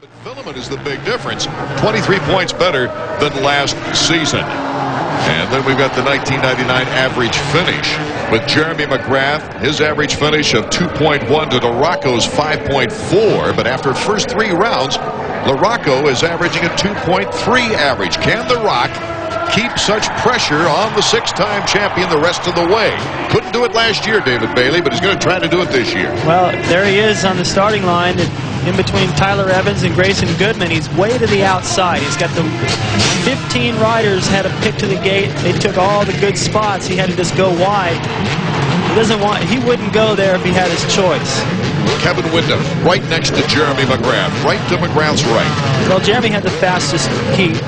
But filament is the big difference. 23 points better than last season. And then we've got the 1999 average finish with Jeremy McGrath. His average finish of 2.1 to DeRocco's 5.4. But after first 3 rounds, LaRocco is averaging a 2.3 average. Can The Rock keep such pressure on the 6-time champion the rest of the way? Couldn't do it last year, David Bailey, but he's going to try to do it this year. Well, there he is on the starting line in between Tyler Evans and Grayson Goodman. He's way to the outside. He's got the 15 riders had a pick to the gate. They took all the good spots. He had to just go wide. He wouldn't go there if he had his choice. Kevin Windham right next to Jeremy McGrath, right to McGrath's right. Well, Jeremy had the fastest heat,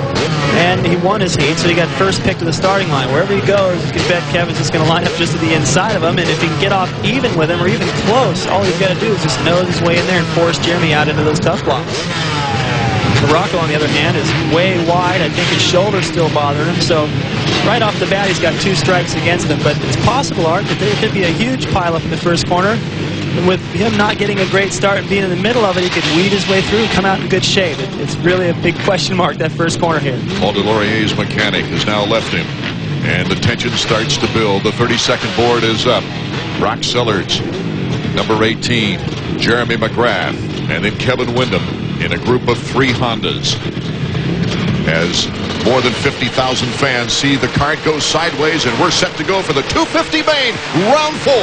and he won his heat, so he got first pick to the starting line. Wherever he goes, you can bet Kevin's just going to line up just to the inside of him, and if he can get off even with him or even close, all he's got to do is just nose his way in there and force Jeremy out into those tough blocks. DeRocco, on the other hand, is way wide. I think his shoulder's still bothering him, so right off the bat, he's got 2 strikes against him. But it's possible, Art, that there could be a huge pileup in the first corner. And with him not getting a great start and being in the middle of it, he could weed his way through and come out in good shape. It's really a big question mark, that first corner here. Paul Delaurier's mechanic has now left him, and the tension starts to build. The 32nd board is up. Brock Sellards, number 18, Jeremy McGrath, and then Kevin Windham in a group of 3 Hondas. As more than 50,000 fans see the cart go sideways, and we're set to go for the 250 main, round 4.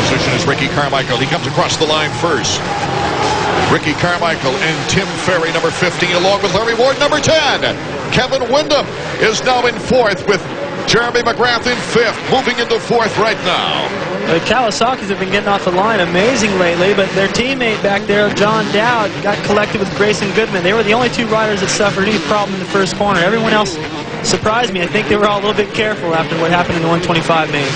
Position is Ricky Carmichael. He comes across the line first. Ricky Carmichael and Tim Ferry, number 15, along with Larry Ward, number 10. Kevin Windham is now in 4th with Jeremy McGrath in 5th, moving into 4th right now. The Kawasaki's have been getting off the line amazing lately, but their teammate back there, John Dowd, got collected with Grayson Goodman. They were the only 2 riders that suffered any problem in the first corner. Everyone else surprised me. I think they were all a little bit careful after what happened in the 125 main.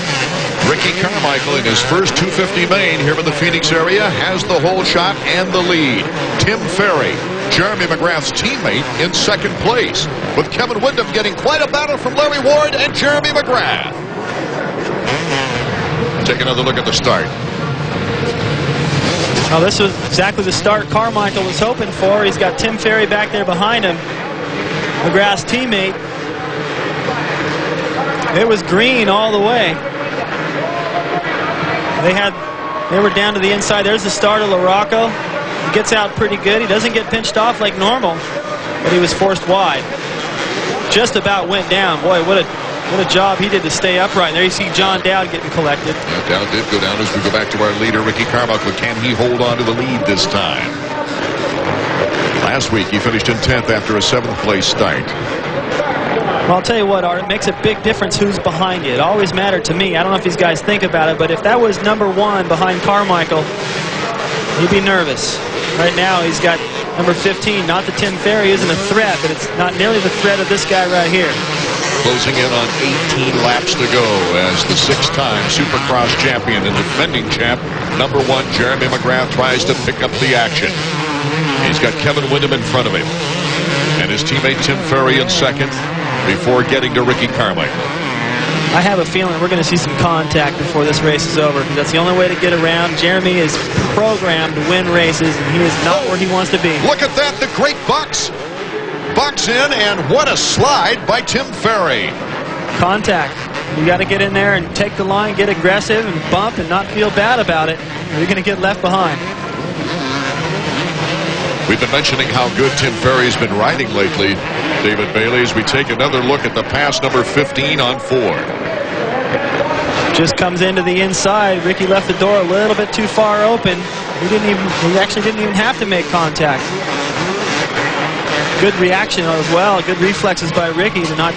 Ricky Carmichael in his first 250 main here in the Phoenix area has the whole shot and the lead. Tim Ferry, Jeremy McGrath's teammate, in 2nd place, with Kevin Windham getting quite a battle from Larry Ward and Jeremy McGrath. Take another look at the start. Oh, this was exactly the start Carmichael was hoping for. He's got Tim Ferry back there behind him, McGrath's teammate. It was green all the way. They were down to the inside. There's the start of LaRocco. He gets out pretty good. He doesn't get pinched off like normal, but he was forced wide. Just about went down. Boy, what a job he did to stay upright. And there you see John Dowd getting collected. Yeah, Dowd did go down as we go back to our leader, Ricky Carmichael. Can he hold on to the lead this time? Last week, he finished in 10th after a 7th place start. Well, I'll tell you what, Art, it makes a big difference who's behind you. It always mattered to me. I don't know if these guys think about it, but if that was number 1 behind Carmichael, he'd be nervous. Right now, he's got number 15. Not that Tim Ferry isn't a threat, but it's not nearly the threat of this guy right here. Closing in on 18 laps to go as the 6-time Supercross champion and defending champ, number 1, Jeremy McGrath, tries to pick up the action. He's got Kevin Windham in front of him, and his teammate Tim Ferry in 2nd before getting to Ricky Carmichael. I have a feeling we're going to see some contact before this race is over, because that's the only way to get around. Jeremy is programmed to win races, and he is not where he wants to be. Look at that, the great box in, and what a slide by Tim Ferry. Contact. You got to get in there and take the line, get aggressive, and bump, and not feel bad about it, or you're going to get left behind. We've been mentioning how good Tim Ferry's been riding lately, David Bailey, as we take another look at the pass number 15 on 4. Just comes into the inside. Ricky left the door a little bit too far open. He actually didn't even have to make contact. Good reaction as well. Good reflexes by Ricky to not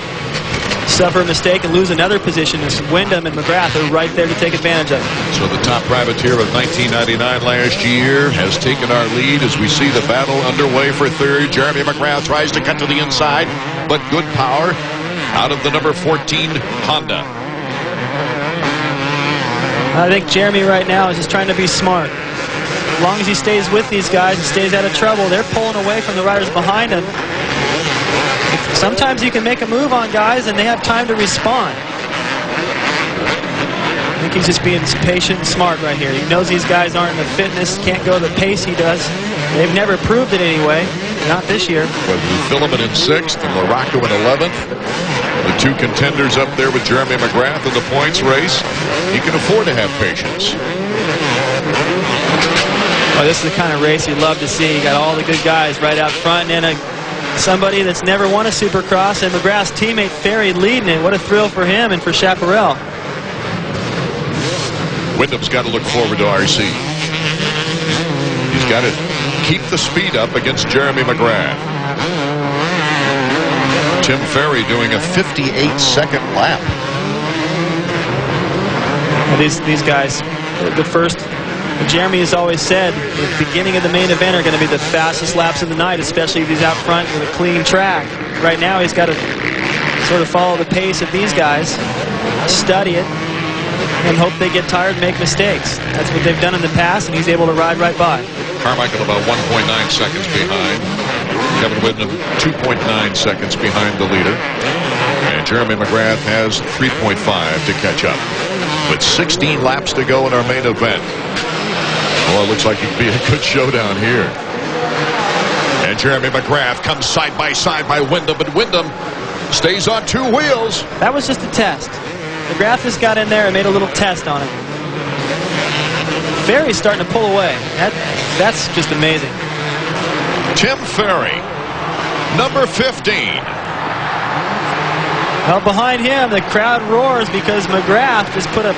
suffer a mistake and lose another position as Windham and McGrath are right there to take advantage of it. So the top privateer of 1999 last year has taken our lead as we see the battle underway for 3rd. Jeremy McGrath tries to cut to the inside, but good power out of the number 14 Honda. I think Jeremy right now is just trying to be smart. As long as he stays with these guys and stays out of trouble, they're pulling away from the riders behind him. Sometimes you can make a move on guys and they have time to respond. I think he's just being patient and smart right here. He knows these guys aren't in the fitness, can't go the pace he does. They've never proved it anyway. Not this year. With Philemon in 6th and Morocco in 11th. The two contenders up there with Jeremy McGrath in the points race. He can afford to have patience. Well, this is the kind of race you love to see. You got all the good guys right out front, and somebody that's never won a Supercross, and McGrath's teammate Ferry leading it. What a thrill for him and for Chaparral. Wyndham's got to look forward to RC. He's got to keep the speed up against Jeremy McGrath. Tim Ferry doing a 58-second lap. Well, these guys, the first, Jeremy has always said, the beginning of the main event are going to be the fastest laps of the night, especially if he's out front with a clean track. Right now, he's got to sort of follow the pace of these guys, study it, and hope they get tired and make mistakes. That's what they've done in the past, and he's able to ride right by. Carmichael about 1.9 seconds behind. Kevin Wyndham 2.9 seconds behind the leader. And Jeremy McGrath has 3.5 to catch up. With 16 laps to go in our main event. Well, it looks like it could be a good showdown here. And Jeremy McGrath comes side by Wyndham, but Wyndham stays on two wheels. That was just a test. McGrath just got in there and made a little test on it. Ferry's starting to pull away. That's just amazing. Tim Ferry, number 15. Well, behind him, the crowd roars because McGrath just put a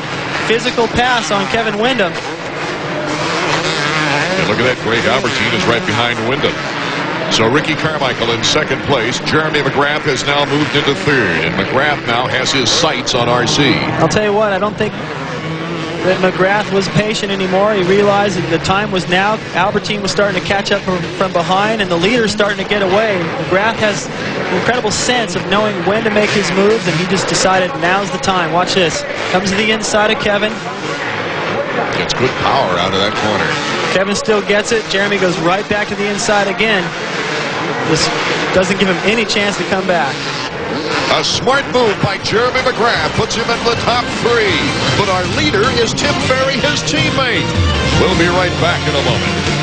physical pass on Kevin Wyndham. And look at that, Greg Albertine is right behind Wyndham. So Ricky Carmichael in 2nd place. Jeremy McGrath has now moved into 3rd, and McGrath now has his sights on RC. I'll tell you what, I don't think that McGrath was patient anymore. He realized that the time was now. Albertine was starting to catch up from behind, and the leader's starting to get away. McGrath has an incredible sense of knowing when to make his moves, and he just decided now's the time. Watch this. Comes to the inside of Kevin. Gets good power out of that corner. Kevin still gets it. Jeremy goes right back to the inside again. This doesn't give him any chance to come back. A smart move by Jeremy McGrath puts him in the top 3. But our leader is Tim Ferry, his teammate. We'll be right back in a moment.